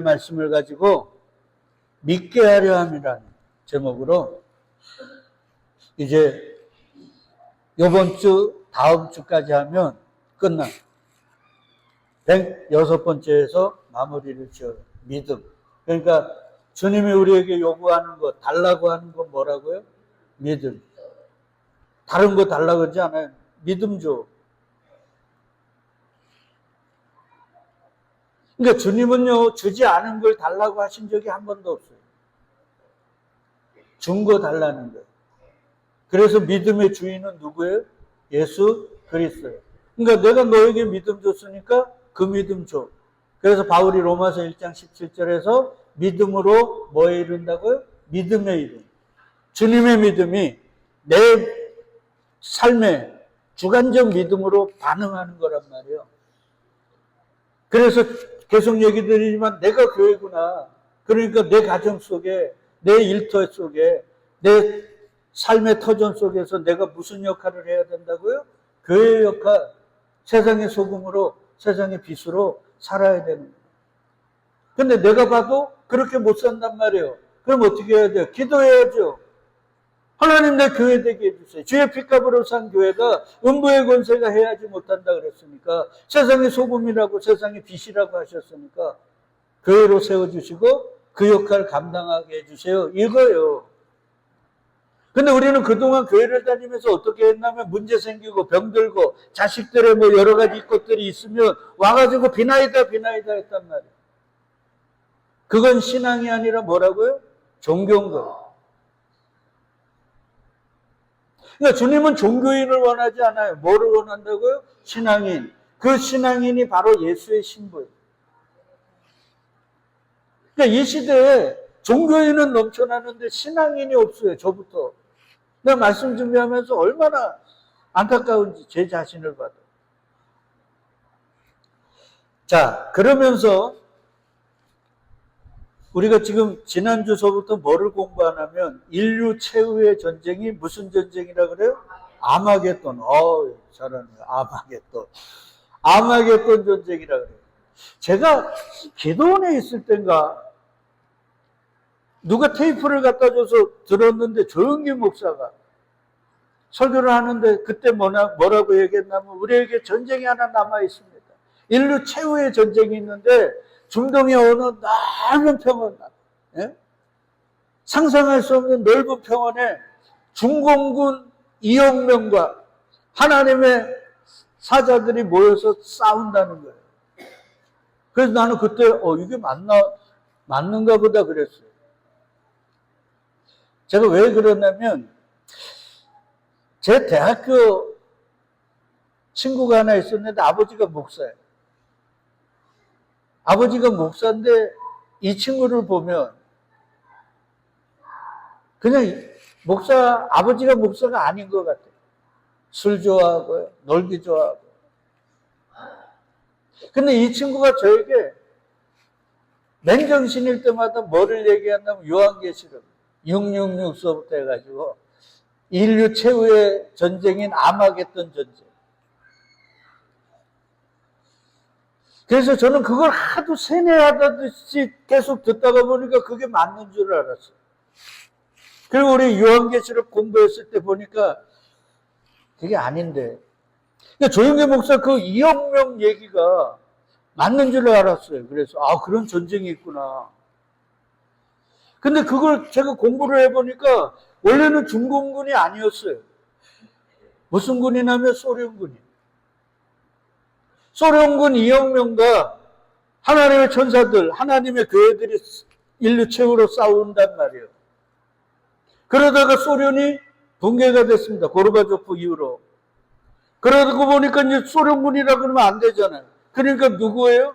말씀을 가지고 믿게 하려 함이라는 제목으로 이제 이번 주, 다음 주까지 하면 끝나. 106번째에서 마무리를 지어요. 믿음. 그러니까 주님이 우리에게 요구하는 거, 달라고 하는 건 뭐라고요? 믿음. 다른 거 달라고 하지 않아요. 믿음 줘. 그러니까 주님은요, 주지 않은 걸 달라고 하신 적이 한 번도 없어요. 준 거 달라는 거예요. 그래서 믿음의 주인은 누구예요? 예수 그리스도예요. 그러니까 내가 너에게 믿음 줬으니까 그 믿음 줘. 그래서 바울이 로마서 1장 17절에서 믿음으로 뭐에 이른다고요? 믿음에 이른. 주님의 믿음이 내 삶에 주관적 믿음으로 반응하는 거란 말이에요. 그래서 계속 얘기 드리지만 내가 교회구나. 그러니까 내 가정 속에, 내 일터 속에, 내 삶의 터전 속에서 내가 무슨 역할을 해야 된다고요? 교회의 역할, 세상의 소금으로, 세상의 빛으로 살아야 되는 거예요. 근데 내가 봐도 그렇게 못 산단 말이에요. 그럼 어떻게 해야 돼요? 기도해야죠. 하나님 내 교회 되게 해주세요. 주의 핏값으로 산 교회가 음부의 권세가 해하지 못한다 그랬으니까, 세상의 소금이라고 세상의 빛이라고 하셨으니까 교회로 세워주시고 그 역할을 감당하게 해주세요. 이거예요. 근데 우리는 그동안 교회를 다니면서 어떻게 했냐면 문제 생기고 병들고 자식들의 뭐 여러 가지 것들이 있으면 와가지고 비나이다 했단 말이에요. 그건 신앙이 아니라 뭐라고요? 종교인 거예요. 그러니까 주님은 종교인을 원하지 않아요. 뭐를 원한다고요? 신앙인. 그 신앙인이 바로 예수의 신부예요. 그러니까 이 시대에 종교인은 넘쳐나는데 신앙인이 없어요. 저부터. 내가 말씀 준비하면서 얼마나 안타까운지 제 자신을 봐도. 자, 그러면서 우리가 지금 지난주서부터 뭐를 공부하냐면 인류 최후의 전쟁이 무슨 전쟁이라 그래요? 아마겟돈. 잘하네요. 아마겟돈 전쟁이라 그래요. 제가 기도원에 있을 땐가 누가 테이프를 갖다 줘서 들었는데 조영기 목사가 설교를 하는데 그때 뭐라고 얘기했냐면 우리에게 전쟁이 하나 남아 있습니다. 인류 최후의 전쟁이 있는데 중동의 어느 넓은 평원, 예? 상상할 수 없는 넓은 평원에 중공군 2억 명과 하나님의 사자들이 모여서 싸운다는 거예요. 그래서 나는 그때 이게 맞는가 보다 그랬어요. 제가 왜 그러냐면 제 대학교 친구가 하나 있었는데 아버지가 목사예요. 아버지가 목사인데 이 친구를 보면 그냥 아버지가 목사가 아닌 것 같아요. 술 좋아하고요. 놀기 좋아하고. 근데 이 친구가 저에게 맨정신일 때마다 뭐를 얘기한다면 요한계시록 666서부터 해가지고 인류 최후의 전쟁인 아마겟돈 전쟁. 그래서 저는 그걸 하도 세뇌하듯이 계속 듣다가 보니까 그게 맞는 줄 알았어요. 그리고 우리 요한계시록 공부했을 때 보니까 그게 아닌데. 그러니까 조영기 목사 그 2억 명 얘기가 맞는 줄 알았어요. 그래서 그런 전쟁이 있구나. 근데 그걸 제가 공부를 해보니까 원래는 중공군이 아니었어요. 무슨 군이냐면 소련군이. 소련군 2억 명과 하나님의 천사들, 하나님의 교회들이 인류 최후로 싸운단 말이에요. 그러다가 소련이 붕괴가 됐습니다. 고르바초프 이후로. 그러고 보니까 이제 소련군이라 그러면 안 되잖아요. 그러니까 누구예요?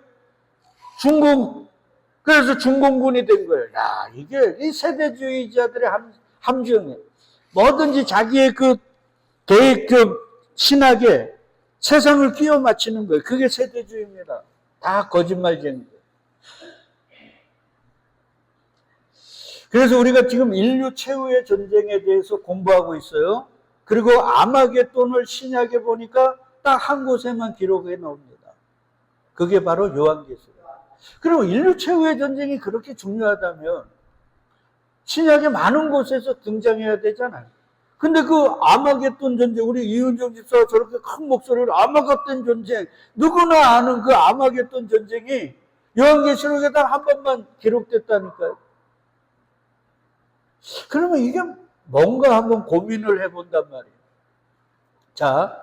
그래서 중공군이 된 거예요. 야, 이게 이 세대주의자들의 함정이에요. 뭐든지 자기의 그 계획, 신학에 세상을 끼워 맞추는 거예요. 그게 세대주의입니다. 다 거짓말쟁이예요. 그래서 우리가 지금 인류 최후의 전쟁에 대해서 공부하고 있어요. 그리고 아마겟돈을 신약에 보니까 딱 한 곳에만 기록해 놓습니다. 그게 바로 요한계시록. 그리고 인류 최후의 전쟁이 그렇게 중요하다면 신약의 많은 곳에서 등장해야 되잖아요. 근데 그 아마겟돈 전쟁, 우리 이은정 집사가 저렇게 큰 목소리로 아마겟돈 전쟁, 누구나 아는 그 아마겟돈 전쟁이 요한계시록에 단 한 번만 기록됐다니까요. 그러면 이게 뭔가 한번 고민을 해본단 말이에요. 자,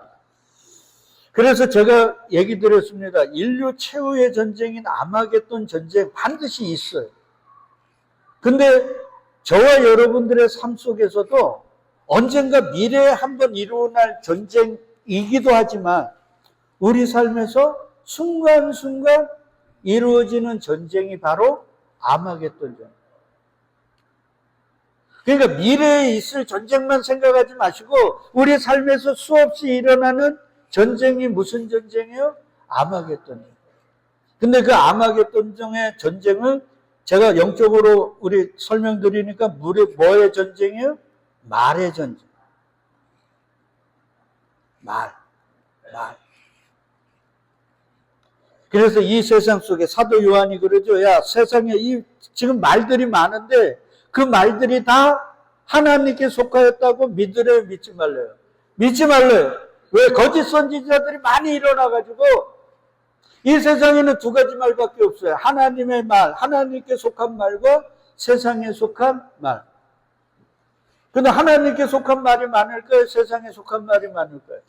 그래서 제가 얘기 드렸습니다. 인류 최후의 전쟁인 아마겟돈 전쟁 반드시 있어요. 근데 저와 여러분들의 삶 속에서도 언젠가 미래에 한번 일어날 전쟁이기도 하지만 우리 삶에서 순간순간 이루어지는 전쟁이 바로 아마겟돈 전쟁. 그러니까 미래에 있을 전쟁만 생각하지 마시고 우리 삶에서 수없이 일어나는 전쟁이 무슨 전쟁이에요? 아마겟돈 전쟁. 근데 그 아마겟돈 전쟁을 제가 영적으로 우리 설명드리니까 뭐의 전쟁이에요? 말의 전쟁. 말. 그래서 이 세상 속에 사도 요한이 그러죠. 야, 세상에 지금 말들이 많은데 그 말들이 다 하나님께 속하였다고 믿으래요, 믿지 말래요? 믿지 말래요. 왜? 거짓 선지자들이 많이 일어나가지고 이 세상에는 두 가지 말밖에 없어요. 하나님의 말, 하나님께 속한 말과 세상에 속한 말. 근데 하나님께 속한 말이 많을까요? 세상에 속한 말이 많을까요?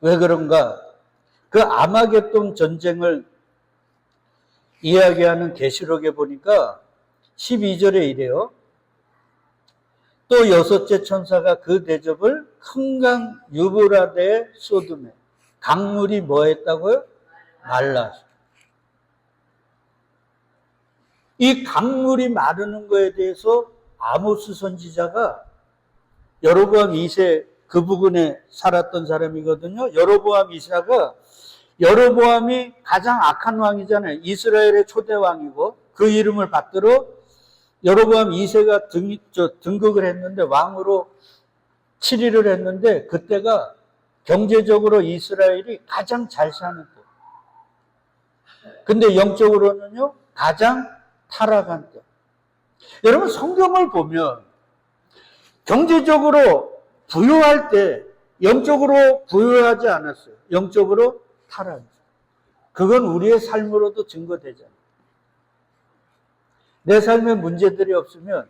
왜 그런가? 그 아마겟돈 전쟁을 이야기하는 계시록에 보니까 12절에 이래요. 또 여섯째 천사가 그 대접을 큰 강 유브라데에 쏟으매 강물이 뭐 했다고요? 말라서. 이 강물이 마르는 거에 대해서 아모스 선지자가 여로보암 2세 그 부근에 살았던 사람이거든요. 여로보암 2세가 여로보암이 가장 악한 왕이잖아요. 이스라엘의 초대 왕이고 그 이름을 받들어 여로보암 2세가 등극을 했는데 왕으로 7위를 했는데 그때가 경제적으로 이스라엘이 가장 잘 사는 때. 근데 영적으로는요 가장 타락한 때. 여러분 성경을 보면 경제적으로 부유할 때 영적으로 부유하지 않았어요. 영적으로 타락했어요. 그건 우리의 삶으로도 증거되잖아요. 내 삶에 문제들이 없으면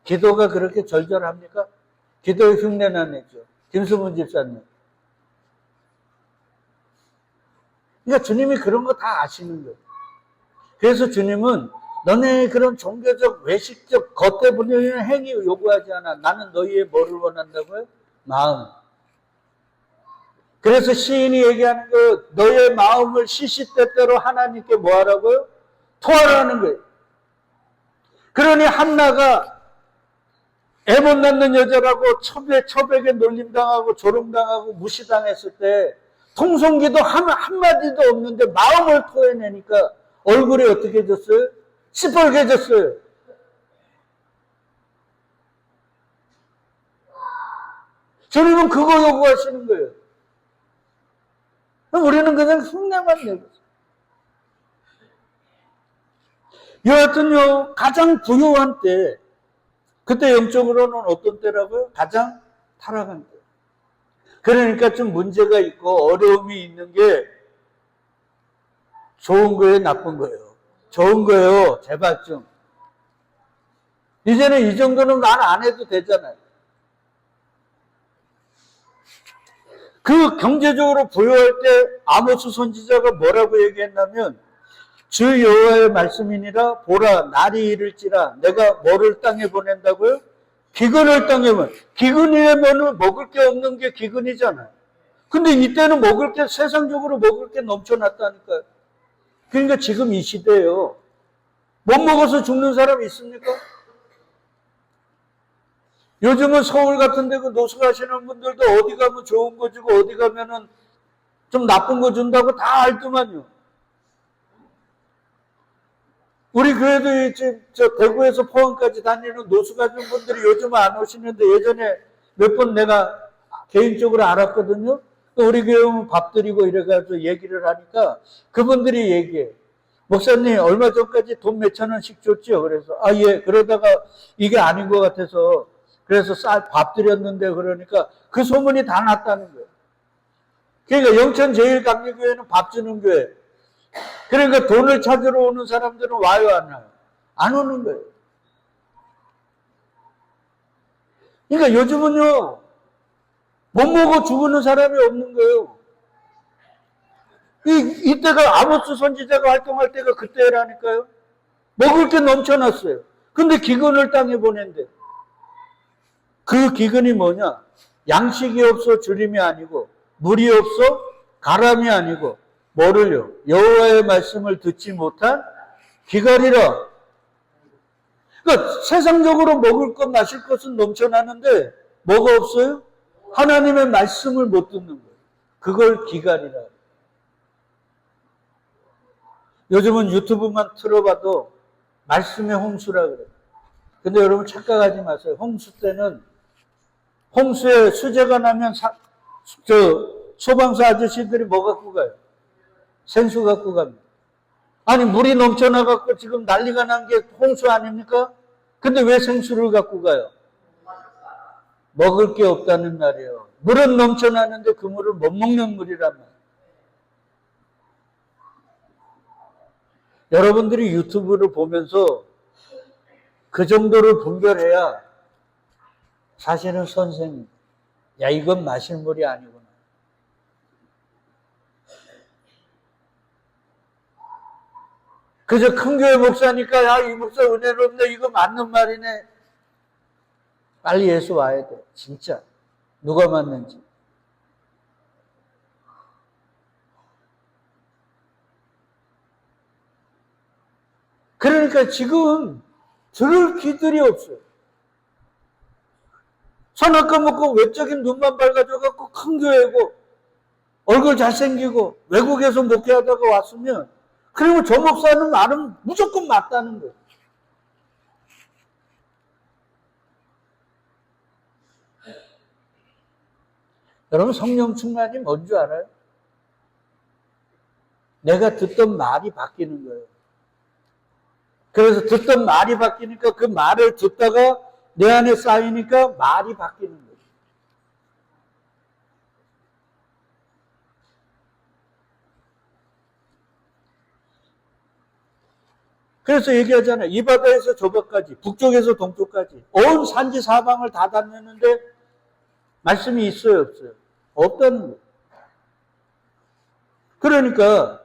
기도가 그렇게 절절합니까? 기도에 흉내나 내죠. 김수문 집사님. 그러니까 주님이 그런 거 다 아시는 거예요. 그래서 주님은 너네 그런 종교적 외식적 겉에 보이는 행위 요구하지 않아. 나는 너희의 뭐를 원한다고요? 마음. 그래서 시인이 얘기하는 거 너의 마음을 시시때때로 하나님께 뭐 하라고요? 토하라는 거예요. 그러니 한나가 애 못 낳는 여자라고 첩에게 놀림당하고 조롱당하고 무시당했을 때 통성기도 한마디도 없는데 마음을 토해내니까 얼굴이 어떻게 해졌어요? 시뻘개졌어요. 주님은 그거 요구하시는 거예요. 우리는 그냥 흉내만 내고. 여하튼요, 가장 부유한 때, 그때 영적으로는 어떤 때라고요? 가장 타락한 때. 그러니까 좀 문제가 있고 어려움이 있는 게 좋은 거예요, 나쁜 거예요? 좋은 거예요. 제발 좀. 이제는 이 정도는 난 안 해도 되잖아요. 그 경제적으로 부유할 때 아모스 선지자가 뭐라고 얘기했냐면 주 여호와의 말씀이니라 보라 날이 이를지라 내가 뭐를 땅에 보낸다고요? 기근을 땅에 보내. 기근이면은 먹을 게 없는 게 기근이잖아요. 근데 이때는 먹을 게 세상적으로 먹을 게 넘쳐났다니까요. 그러니까 지금 이 시대예요. 못 먹어서 죽는 사람 있습니까? 요즘은 서울 같은 데 그 노숙 하시는 분들도 어디 가면 좋은 거 주고 어디 가면은 좀 나쁜 거 준다고 다 알더만요. 우리 그래도 저 대구에서 포항까지 다니는 노숙 하시는 분들이 요즘은 안 오시는데 예전에 몇 번 내가 개인적으로 알았거든요. 우리 교회 밥 드리고 이래가지고 얘기를 하니까 그분들이 얘기해. 목사님, 얼마 전까지 돈 몇천 원씩 줬죠? 그래서, 아, 예. 그러다가 이게 아닌 것 같아서, 그래서 밥 드렸는데, 그러니까 그 소문이 다 났다는 거예요. 그러니까 영천 제일감리교회는 밥 주는 교회. 그러니까 돈을 찾으러 오는 사람들은 와요, 안 와요? 안 오는 거예요. 그러니까 요즘은요, 못 먹어 죽는 사람이 없는 거예요. 이때가 아모스 선지자가 활동할 때가 그때라니까요. 먹을 게 넘쳐났어요. 근데 기근을 땅에 보낸대. 그 기근이 뭐냐? 양식이 없어 주림이 아니고, 물이 없어 가람이 아니고, 뭐를요? 여호와의 말씀을 듣지 못한 기갈이라. 그러니까 세상적으로 먹을 것 마실 것은 넘쳐나는데 뭐가 없어요? 하나님의 말씀을 못 듣는 거예요. 그걸 기갈이라. 요즘은 유튜브만 틀어봐도 말씀의 홍수라 그래요. 근데 여러분 착각하지 마세요. 홍수 때는 홍수에 수재가 나면 소방서 아저씨들이 뭐 갖고 가요? 생수 갖고 갑니다. 아니 물이 넘쳐나갖고 지금 난리가 난 게 홍수 아닙니까? 근데 왜 생수를 갖고 가요? 먹을 게 없다는 말이에요. 물은 넘쳐나는데 그 물을 못 먹는 물이란 말이에요. 여러분들이 유튜브를 보면서 그 정도를 분별해야 사실은 선생님, 야 이건 마실 물이 아니구나. 그저 큰 교회 목사니까 야 이 목사 은혜롭네 이거 맞는 말이네. 빨리 예수 와야 돼. 진짜 누가 맞는지. 그러니까 지금 들을 귀들이 없어요. 선악과 먹고 외적인 눈만 밝아져갖고 큰 교회고 얼굴 잘생기고 외국에서 목회하다가 왔으면 그리고 저 목사는 말은 무조건 맞다는 거예요. 여러분 성령 충만이 뭔지 알아요? 내가 듣던 말이 바뀌는 거예요. 그래서 듣던 말이 바뀌니까 그 말을 듣다가 내 안에 쌓이니까 말이 바뀌는 거예요. 그래서 얘기하잖아요. 이 바다에서 저 바다까지, 북쪽에서 동쪽까지 온 산지 사방을 다 다녔는데 말씀이 있어요, 없어요? 없다는 거예요. 그러니까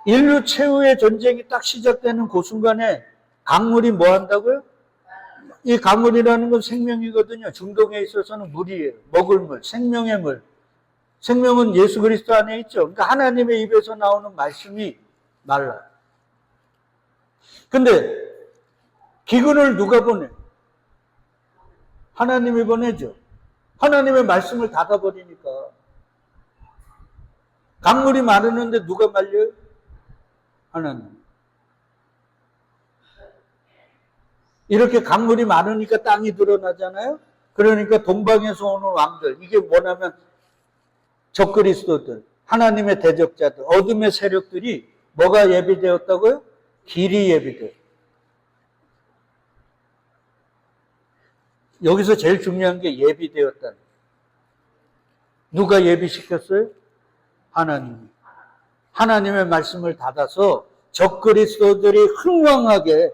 인류 최후의 전쟁이 딱 시작되는 그 순간에 강물이 뭐 한다고요? 이 강물이라는 건 생명이거든요. 중동에 있어서는 물이에요. 먹을 물, 생명의 물. 생명은 예수 그리스도 안에 있죠. 그러니까 하나님의 입에서 나오는 말씀이 말라요. 근데 기근을 누가 보내? 하나님이 보내죠. 하나님의 말씀을 닫아버리니까. 강물이 마르는데 누가 말려요? 하나님. 이렇게 강물이 많으니까 땅이 드러나잖아요. 그러니까 동방에서 오는 왕들, 이게 뭐냐면 적그리스도들, 하나님의 대적자들, 어둠의 세력들이 뭐가 예비되었다고요? 길이 예비돼요. 여기서 제일 중요한 게 예비되었다는. 누가 예비시켰어요? 하나님이. 하나님의 말씀을 닫아서 적그리스도들이 흥왕하게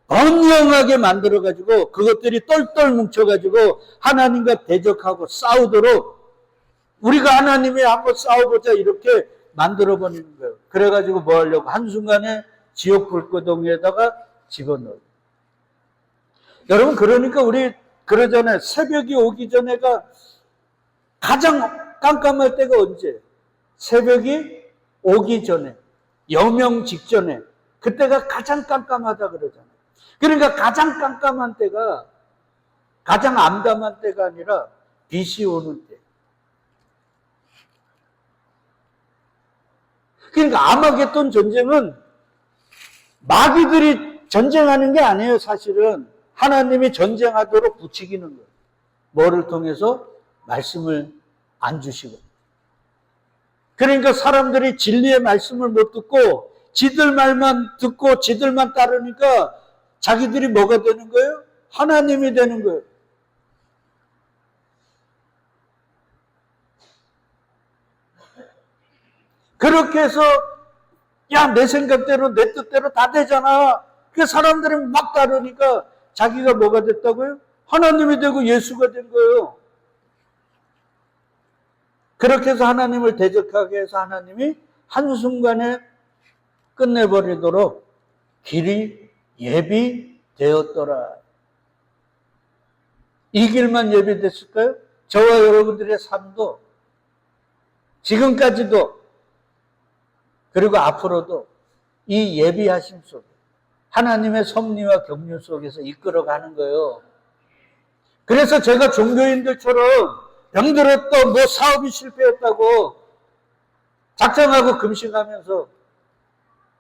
번영하게 만들어가지고 그것들이 똘똘 뭉쳐가지고 하나님과 대적하고 싸우도록 우리가 하나님이 한번 싸워보자 이렇게 만들어버리는 거예요. 그래가지고 뭐 하려고 한순간에 지옥 불구덩이에다가 집어넣어요. 여러분 그러니까 우리 그러잖아요. 새벽이 오기 전에가 가장 깜깜할 때가 언제? 새벽이 오기 전에, 여명 직전에, 그때가 가장 깜깜하다 그러잖아요. 그러니까 가장 깜깜한 때가, 가장 암담한 때가 아니라 빛이 오는 때. 그러니까 아마겟돈 전쟁은 마귀들이 전쟁하는 게 아니에요, 사실은. 하나님이 전쟁하도록 부추기는 거예요. 뭐를 통해서? 말씀을 안 주시고. 그러니까 사람들이 진리의 말씀을 못 듣고 지들 말만 듣고 지들만 따르니까 자기들이 뭐가 되는 거예요? 하나님이 되는 거예요. 그렇게 해서 야, 내 생각대로 내 뜻대로 다 되잖아. 그 사람들이 막 따르니까 자기가 뭐가 됐다고요? 하나님이 되고 예수가 된 거예요. 그렇게 해서 하나님을 대적하게 해서 하나님이 한순간에 끝내버리도록 길이 예비되었더라. 이 길만 예비됐을까요? 저와 여러분들의 삶도 지금까지도 그리고 앞으로도 이 예비하심 속에 하나님의 섭리와 경륜 속에서 이끌어가는 거예요. 그래서 제가 종교인들처럼 병들었다, 뭐 사업이 실패했다고 작정하고 금식하면서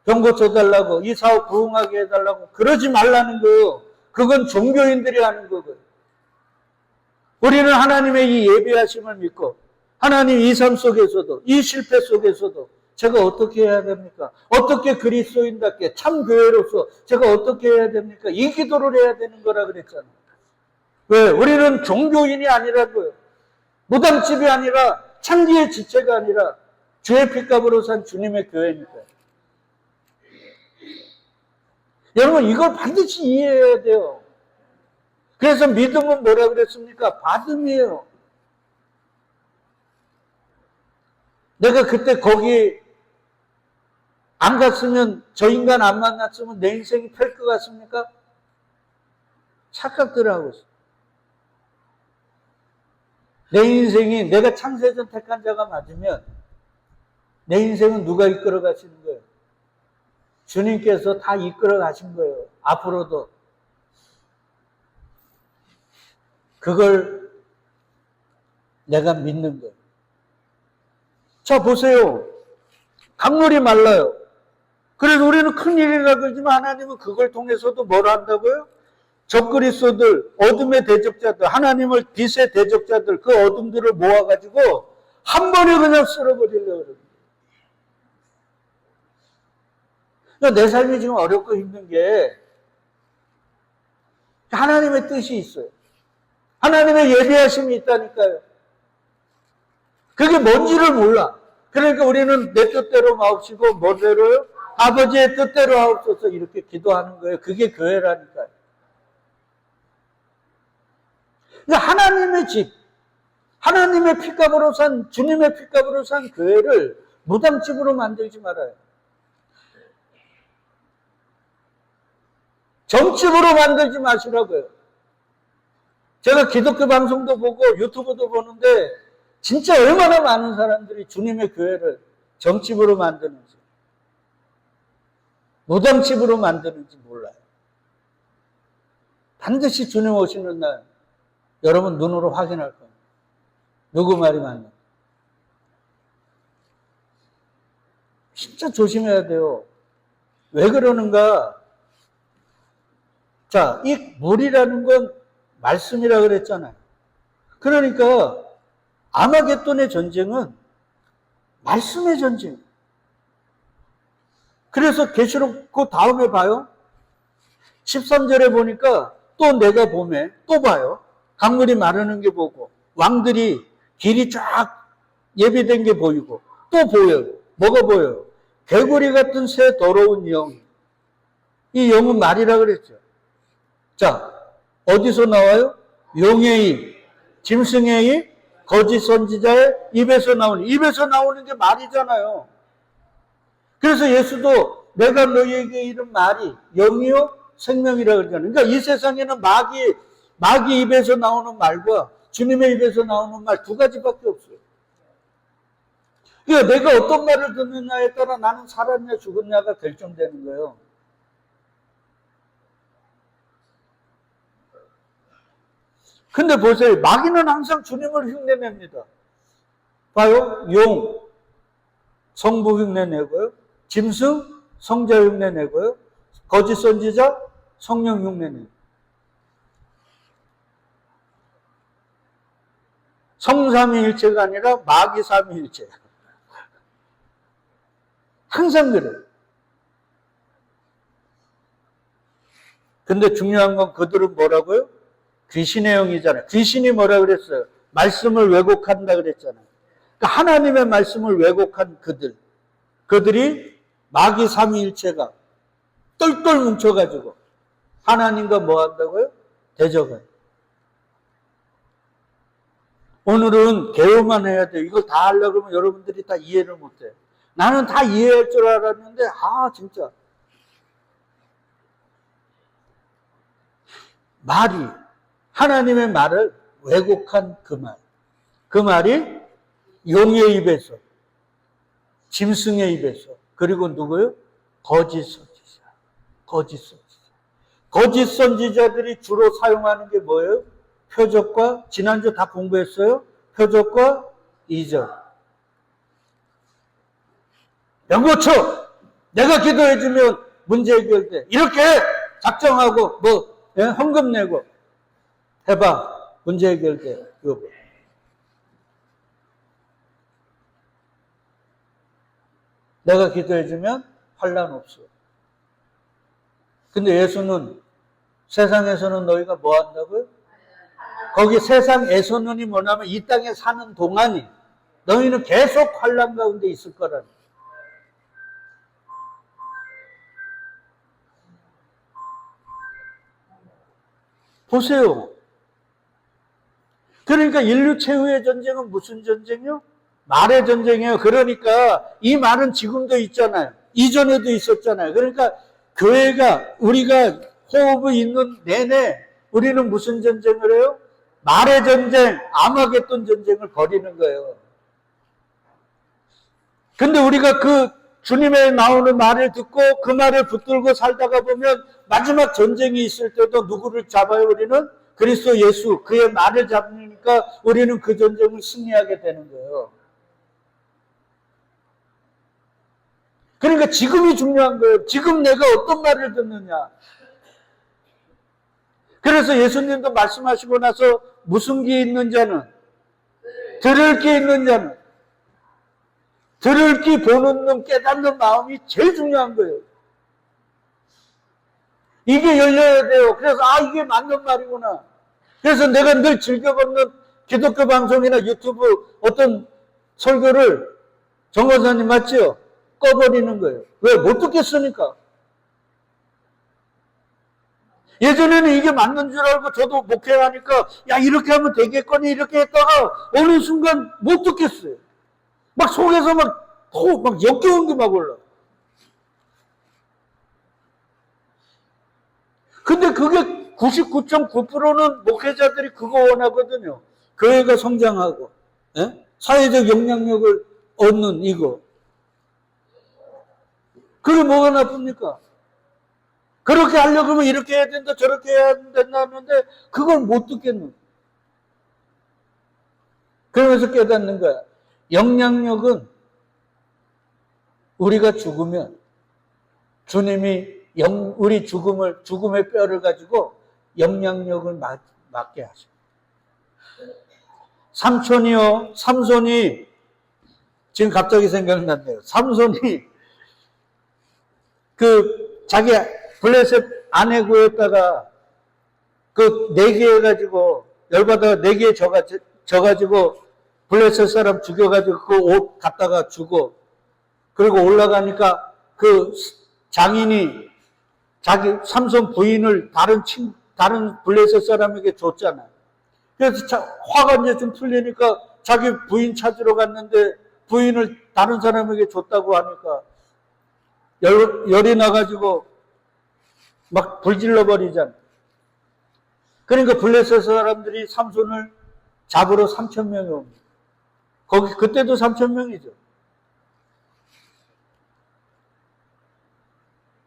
병 고쳐달라고 이 사업 부흥하게 해달라고 그러지 말라는 거예요. 그건 종교인들이 하는 거고요. 우리는 하나님의 이 예비하심을 믿고 하나님 이 삶 속에서도 이 실패 속에서도 제가 어떻게 해야 됩니까? 어떻게 그리스도인답게 참 교회로서 제가 어떻게 해야 됩니까? 이 기도를 해야 되는 거라 그랬잖아요. 왜? 우리는 종교인이 아니라고요. 무당집이 아니라 창기의 지체가 아니라 주의 핏값으로 산 주님의 교회니까요. 여러분 이걸 반드시 이해해야 돼요. 그래서 믿음은 뭐라 그랬습니까? 받음이에요. 내가 그때 거기 안 갔으면 저 인간 안 만났으면 내 인생이 펼 것 같습니까? 착각들을 하고 있어요. 내 인생이 내가 창세전 택한 자가 맞으면 내 인생은 누가 이끌어 가시는 거예요? 주님께서 다 이끌어 가신 거예요. 앞으로도. 그걸 내가 믿는 거예요. 자, 보세요. 강물이 말라요. 그래서 우리는 큰일이라 그러지만 하나님은 그걸 통해서도 뭘 한다고요? 적그리스도들, 어둠의 대적자들, 하나님을 빛의 대적자들, 그 어둠들을 모아가지고 한 번에 그냥 쓸어버리려고 그래요. 내 삶이 지금 어렵고 힘든 게 하나님의 뜻이 있어요. 하나님의 예비하심이 있다니까요. 그게 뭔지를 몰라. 그러니까 우리는 내 뜻대로 마옵시고 뭐대로요? 아버지의 뜻대로 하옵소서 이렇게 기도하는 거예요. 그게 교회라니까요. 그러니까 하나님의 집, 하나님의 핏값으로 산, 주님의 핏값으로 산 교회를 무당집으로 만들지 말아요. 점집으로 만들지 마시라고요. 제가 기독교 방송도 보고 유튜브도 보는데 진짜 얼마나 많은 사람들이 주님의 교회를 점집으로 만드는지 무당집으로 만드는지 몰라요. 반드시 주님 오시는 날 여러분 눈으로 확인할 거예요. 누구 말이 맞나? 진짜 조심해야 돼요. 왜 그러는가? 자, 이 물이라는 건 말씀이라 그랬잖아요. 그러니까 아마겟돈의 전쟁은 말씀의 전쟁. 그래서 계시록 그 다음에 봐요. 13절에 보니까 또 내가 봄에 또 봐요. 강물이 마르는 게 보고 왕들이 길이 쫙 예비된 게 보이고 또 보여요. 뭐가 보여요? 개구리 같은 새 더러운 영. 이 영은 말이라 그랬죠. 자, 어디서 나와요? 용의 입, 짐승의 입, 거짓 선지자의 입에서 나오는 게 말이잖아요. 그래서 예수도 내가 너희에게 이른 말이 영이요 생명이라 그러잖아요. 그러니까 이 세상에는 마귀 입에서 나오는 말과 주님의 입에서 나오는 말 두 가지밖에 없어요. 그러니까 내가 어떤 말을 듣느냐에 따라 나는 살았냐 죽었냐가 결정되는 거예요. 근데 보세요. 마귀는 항상 주님을 흉내냅니다. 봐요. 용, 성부 흉내내고요. 짐승, 성자 흉내내고요. 거짓 선지자, 성령 흉내내고. 성삼위일체가 아니라 마귀삼위일체. 항상 그래. 근데 중요한 건 그들은 뭐라고요? 귀신의 영이잖아요. 귀신이 뭐라 그랬어요? 말씀을 왜곡한다 그랬잖아요. 그러니까 하나님의 말씀을 왜곡한 그들이 마귀 삼위일체가 똘똘 뭉쳐가지고 하나님과 뭐 한다고요? 대적을. 오늘은 개요만 해야 돼요. 이걸 다 하려고 그러면 여러분들이 다 이해를 못해요. 나는 다 이해할 줄 알았는데 진짜 말이 하나님의 말을 왜곡한 그 말이 용의 입에서, 짐승의 입에서, 그리고 누구요? 거짓 선지자. 거짓 선지자들이 주로 사용하는 게 뭐예요? 표적과, 지난주 다 공부했어요? 표적과 이적. 영고쳐! 내가 기도해주면 문제 해결돼. 이렇게 작정하고, 헌금 내고 해봐. 문제 해결돼. 여보. 내가 기도해주면 환난 없어. 근데 예수는 세상에서는 너희가 뭐 한다고요? 거기 세상에서는이 뭐냐면 이 땅에 사는 동안이 너희는 계속 환난 가운데 있을 거라는. 보세요. 그러니까 인류 최후의 전쟁은 무슨 전쟁이요? 말의 전쟁이에요. 그러니까 이 말은 지금도 있잖아요. 이전에도 있었잖아요. 그러니까 교회가 우리가 호흡이 있는 내내 우리는 무슨 전쟁을 해요? 말의 전쟁, 아마겟돈 전쟁을 벌이는 거예요. 근데 우리가 그 주님의 나오는 말을 듣고 그 말을 붙들고 살다가 보면 마지막 전쟁이 있을 때도 누구를 잡아요? 우리는 그리스도 예수, 그의 말을 잡으니까 우리는 그 전쟁을 승리하게 되는 거예요. 그러니까 지금이 중요한 거예요. 지금 내가 어떤 말을 듣느냐. 그래서 예수님도 말씀하시고 나서 무슨 귀 있는 자는, 들을 귀 있는 자는, 들을 귀 보는 눈 깨닫는 마음이 제일 중요한 거예요. 이게 열려야 돼요. 그래서 이게 맞는 말이구나. 그래서 내가 늘 즐겨 듣는 기독교 방송이나 유튜브 어떤 설교를 정 권사님 맞죠? 꺼버리는 거예요. 왜? 못 듣겠으니까. 예전에는 이게 맞는 줄 알고 저도 목회하니까 이렇게 하면 되겠거니 이렇게 했다가 어느 순간 못 듣겠어요. 막 속에서 막 역겨운 게 막 올라. 근데 그게 99.9%는 목회자들이 그거 원하거든요. 교회가 성장하고 사회적 영향력을 얻는 이거. 그게 뭐가 나쁩니까? 그렇게 하려고 하면 이렇게 해야 된다 저렇게 해야 된다 하는데 그걸 못 듣겠는. 그러면서 깨닫는 거야. 영향력은 우리가 죽으면 주님이 우리 죽음의 뼈를 가지고 영향력을 맡게 하셔. 삼손이 지금 갑자기 생각났네요. 삼손이 자기 블레셋 아내 구했다가 그 4개 해가지고 열받아가 4개 져가지고 블레셋 사람 죽여가지고 그 옷 갖다가 주고 그리고 올라가니까 그 장인이 자기 삼손 부인을 다른 블레셋 사람에게 줬잖아요. 그래서 화가 이제 좀 풀리니까 자기 부인 찾으러 갔는데 부인을 다른 사람에게 줬다고 하니까 열이 나가지고 막 불질러 버리잖아요. 그러니까 블레셋 사람들이 삼손을 잡으러 3,000명이 옵니다. 그때도 3,000명이죠.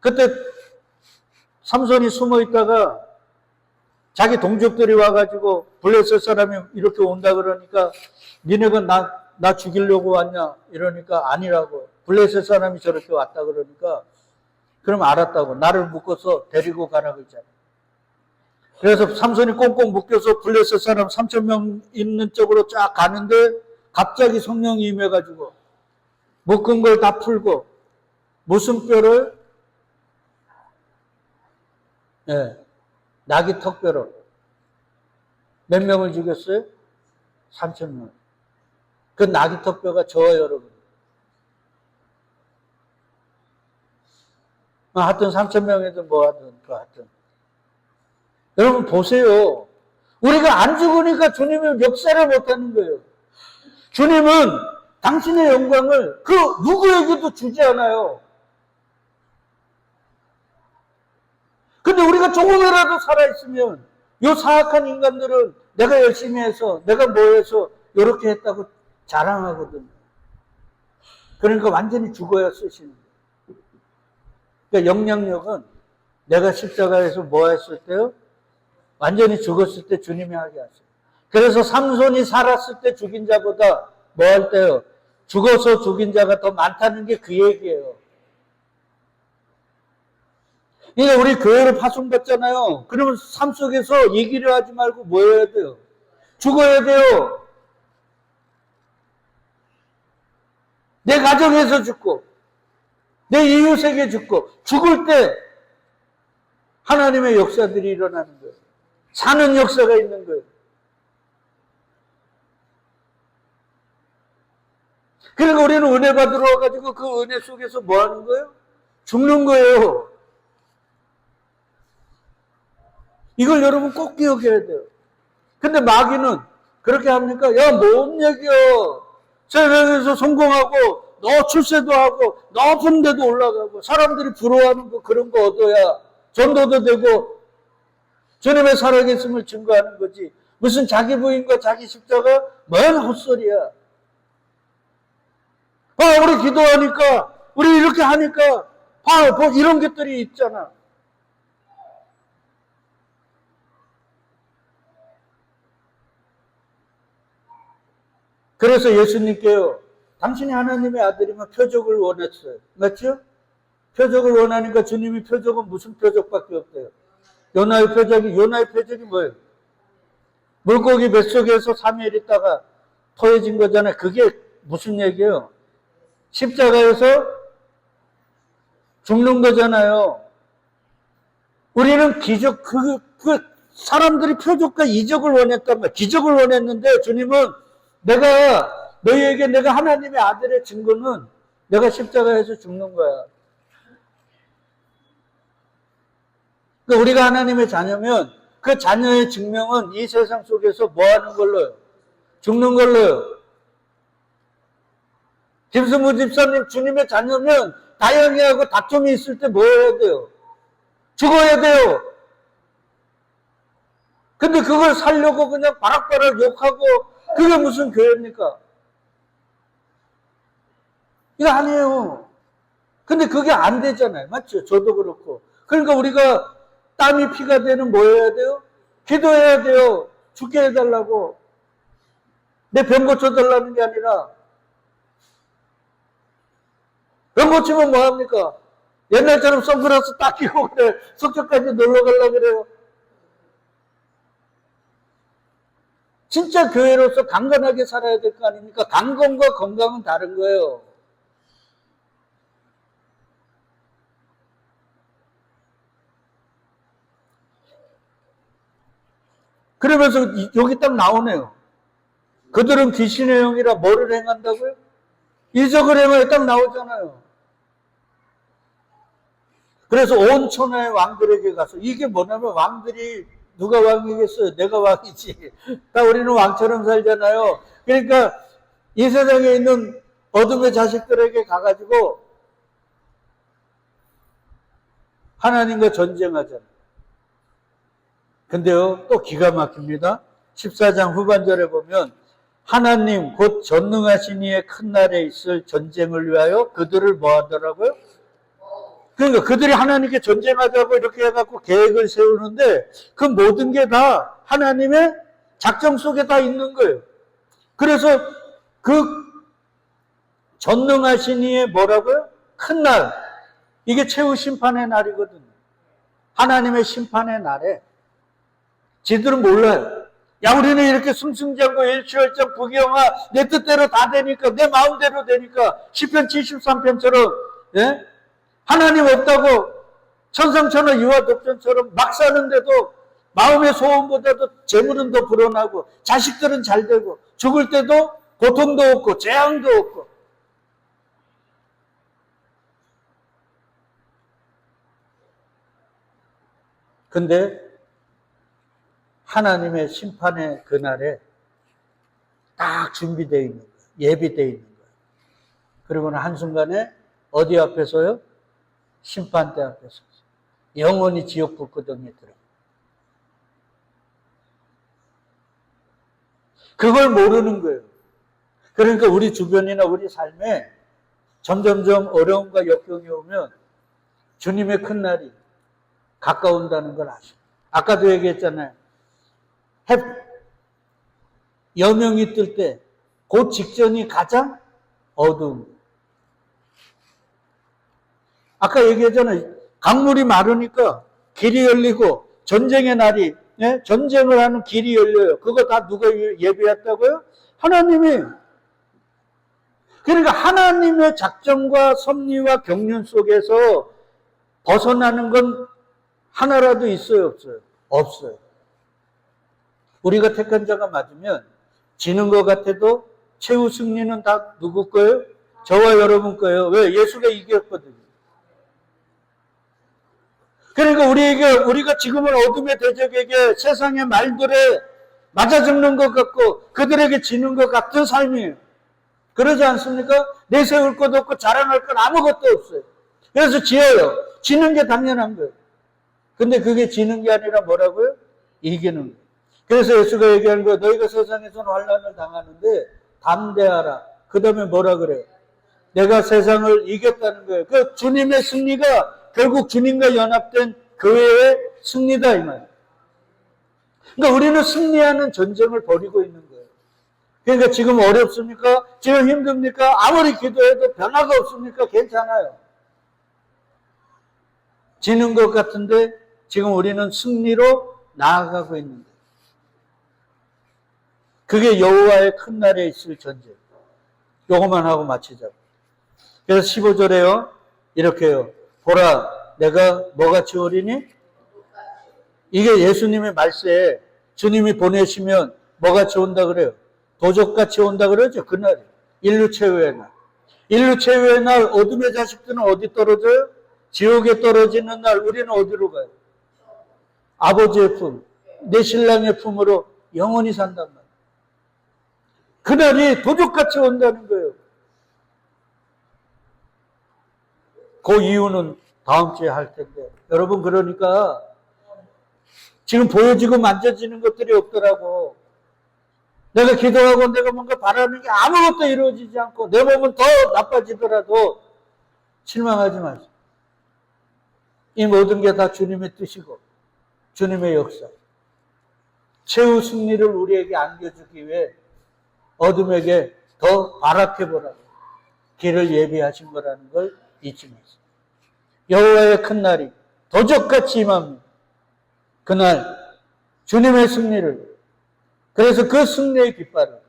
그때 삼손이 숨어 있다가 자기 동족들이 와가지고 블레셋 사람이 이렇게 온다 그러니까 니네가 나 죽이려고 왔냐 이러니까 아니라고. 블레셋 사람이 저렇게 왔다 그러니까 그럼 알았다고. 나를 묶어서 데리고 가라 그러잖아요. 그래서 삼손이 꽁꽁 묶여서 블레셋 사람 3,000명 있는 쪽으로 쫙 가는데 갑자기 성령이 임해가지고 묶은 걸 다 풀고 무슨 뼈를? 네, 나귀 턱뼈로. 몇 명을 죽였어요? 3,000명. 그 나귀 턱뼈가 저와 여러분. 하여튼 3,000명이든 뭐 하든 하여튼. 여러분 보세요. 우리가 안 죽으니까 주님은 역사를 못하는 거예요. 주님은 당신의 영광을 그 누구에게도 주지 않아요. 근데 우리가 조금이라도 살아있으면 요 사악한 인간들은 내가 열심히 해서 내가 뭐 해서 이렇게 했다고 자랑하거든. 그러니까 완전히 죽어야 쓰시는 거예요. 그러니까 영향력은 내가 십자가에서 뭐 했을 때요? 완전히 죽었을 때 주님이 하게 하세요. 그래서 삼손이 살았을 때 죽인 자보다 뭐 할 때요? 죽어서 죽인 자가 더 많다는 게 그 얘기예요. 그러니까 우리 교회를 파송받잖아요. 그러면 삶 속에서 얘기를 하지 말고 뭐 해야 돼요? 죽어야 돼요. 내 가정에서 죽고 내 이웃에게 죽고 죽을 때 하나님의 역사들이 일어나는 거예요. 사는 역사가 있는 거예요. 그러니까 우리는 은혜 받으러 와가지고 그 은혜 속에서 뭐 하는 거예요? 죽는 거예요. 이걸 여러분 꼭 기억해야 돼요. 근데 마귀는 그렇게 합니까? 야, 뭔 얘기야. 세상에서 성공하고 너 출세도 하고 높은 데도 올라가고 사람들이 부러워하는 거 그런 거 얻어야 전도도 되고 주님의 살아계심을 증거하는 거지. 무슨 자기 부인과 자기 십자가? 뭔 헛소리야. 우리 기도하니까 우리 이렇게 하니까 뭐 이런 것들이 있잖아. 그래서 예수님께요, 당신이 하나님의 아들이면 표적을 원했어요. 맞죠? 표적을 원하니까 주님이 표적은 무슨 표적밖에 없대요. 요나의 표적이 뭐예요? 물고기 뱃속에서 3일 있다가 토해진 거잖아요. 그게 무슨 얘기예요? 십자가에서 죽는 거잖아요. 우리는 기적, 사람들이 표적과 이적을 원했단 말이에요. 기적을 원했는데 주님은 너희에게 내가 하나님의 아들의 증거는 내가 십자가에서 죽는 거야. 그러니까 우리가 하나님의 자녀면 그 자녀의 증명은 이 세상 속에서 뭐 하는 걸로요? 죽는 걸로요. 김승무 집사님 주님의 자녀면 다영이하고 다툼이 있을 때 뭐 해야 돼요? 죽어야 돼요. 근데 그걸 살려고 그냥 바락바락 욕하고 그게 무슨 교회입니까? 이거 아니에요. 근데 그게 안 되잖아요. 맞죠? 저도 그렇고. 그러니까 우리가 땀이 피가 되는 뭐 해야 돼요? 기도해야 돼요. 죽게 해달라고. 내 병 고쳐달라는 게 아니라. 병 고치면 뭐합니까? 옛날처럼 선글라스 딱 끼고 그래. 석적까지 놀러 가려고 그래요. 진짜 교회로서 강건하게 살아야 될 거 아닙니까? 강건과 건강은 다른 거예요. 그러면서 여기 딱 나오네요. 그들은 귀신의 영이라 뭐를 행한다고요? 이적을 행하여 딱 나오잖아요. 그래서 온 천하의 왕들에게 가서 이게 뭐냐면 왕들이 누가 왕이겠어요? 내가 왕이지. 다 우리는 왕처럼 살잖아요. 그러니까 이 세상에 있는 어둠의 자식들에게 가가지고 하나님과 전쟁하잖아요. 근데요, 또 기가 막힙니다. 14장 후반절에 보면 하나님 곧 전능하신 이의 큰 날에 있을 전쟁을 위하여 그들을 뭐 하더라고요? 그러니까 그들이 하나님께 전쟁하자고 이렇게 해갖고 계획을 세우는데 그 모든 게 다 하나님의 작정 속에 다 있는 거예요. 그래서 그 전능하신 이의 뭐라고요? 큰 날. 이게 최후 심판의 날이거든요. 하나님의 심판의 날에 지들은 몰라요. 야, 우리는 이렇게 승승장구 일취월장 부귀영화 내 뜻대로 다 되니까, 내 마음대로 되니까, 시편 73편처럼 예? 하나님 없다고 천상천하 유아독전처럼 막 사는데도 마음의 소원보다도 재물은 더 불어나고 자식들은 잘 되고 죽을 때도 고통도 없고 재앙도 없고. 근데 하나님의 심판의 그날에 딱 준비되어 있는 거예요. 예비되어 있는 거예요. 그리고는 한순간에 어디 앞에서요? 심판대 앞에서 영원히 지옥 불구덩이에 들어. 그걸 모르는 거예요. 그러니까 우리 주변이나 우리 삶에 점점점 어려움과 역경이 오면 주님의 큰 날이 가까운다는 걸 아시고. 아까도 얘기했잖아요. 여명이 뜰 때 그 직전이 가장 어두운. 아까 얘기했잖아요. 강물이 마르니까 길이 열리고 전쟁의 날이, 예? 전쟁을 하는 길이 열려요. 그거 다 누가 예비했다고요? 하나님이. 그러니까 하나님의 작정과 섭리와 경륜 속에서 벗어나는 건 하나라도 있어요, 없어요? 없어요. 우리가 택한 자가 맞으면 지는 것 같아도 최후 승리는 다 누구 거예요? 저와 여러분 거예요. 왜? 예수가 이겼거든요. 그러니까 우리가 지금은 어둠의 대적에게 세상의 말들에 맞아 죽는 것 같고 그들에게 지는 것 같은 삶이에요. 그러지 않습니까? 내세울 것 없고 자랑할 건 아무것도 없어요. 그래서 지어요. 지는 게 당연한 거예요. 근데 그게 지는 게 아니라 뭐라고요? 이기는 거예요. 그래서 예수가 얘기하는 거예요. 너희가 세상에서는 환난을 당하는데 담대하라. 그 다음에 뭐라 그래요? 내가 세상을 이겼다는 거예요. 그 주님의 승리가 결국 주님과 연합된 교회의 승리다 이 말이에요. 그러니까 우리는 승리하는 전쟁을 벌이고 있는 거예요. 그러니까 지금 어렵습니까? 지금 힘듭니까? 아무리 기도해도 변화가 없습니까? 괜찮아요. 지는 것 같은데 지금 우리는 승리로 나아가고 있는 거예요. 그게 여호와의 큰 날에 있을 전쟁. 요것만 하고 마치자고. 그래서 15절에요. 이렇게요. 보라, 내가 뭐같이 오리니? 이게 예수님의 말세에 주님이 보내시면 뭐같이 온다 그래요? 도적같이 온다 그러죠. 그날이. 인류 최후의 날. 인류 최후의 날 어둠의 자식들은 어디 떨어져요? 지옥에 떨어지는 날 우리는 어디로 가요? 아버지의 품, 내 신랑의 품으로 영원히 산단 말이에요. 그날이 도적같이 온다는 거예요. 그 이유는 다음 주에 할 텐데. 여러분, 그러니까 지금 보여지고 만져지는 것들이 없더라고. 내가 기도하고 내가 뭔가 바라는 게 아무것도 이루어지지 않고 내 몸은 더 나빠지더라도 실망하지 마세요. 이 모든 게 다 주님의 뜻이고 주님의 역사. 최후 승리를 우리에게 안겨주기 위해 어둠에게 더 발악해보라고 길을 예비하신 거라는 걸 잊지 마세요. 여호와의 큰 날이 도적같이 임합니다. 그날 주님의 승리를, 그래서 그 승리의 깃발을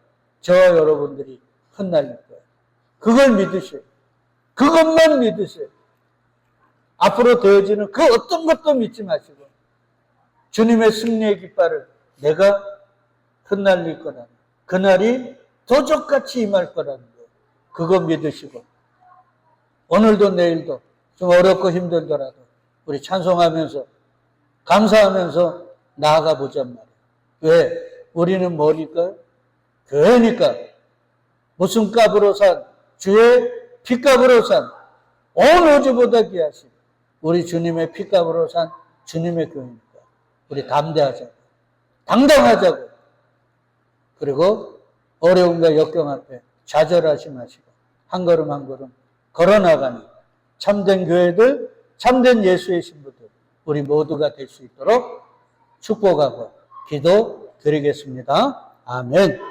저와 여러분들이 흩날릴 거예요. 그걸 믿으세요. 그것만 믿으세요. 앞으로 되어지는 그 어떤 것도 믿지 마시고 주님의 승리의 깃발을 내가 흩날릴 거라는, 그날이 도적같이 임할 거라는 거예요. 그거 믿으시고 오늘도 내일도 좀 어렵고 힘들더라도 우리 찬송하면서 감사하면서 나아가 보잔 말이에요. 왜? 우리는 뭐니까요? 교회니까. 무슨 값으로 산? 주의 피값으로 산 온 우주보다 귀하신 우리 주님의 피값으로 산 주님의 교회니까 우리 담대하자고, 당당하자고, 그리고 어려움과 역경 앞에 좌절하지 마시고 한 걸음 한 걸음 걸어나가는 참된 교회들, 참된 예수의 신부들 우리 모두가 될 수 있도록 축복하고 기도 드리겠습니다. 아멘.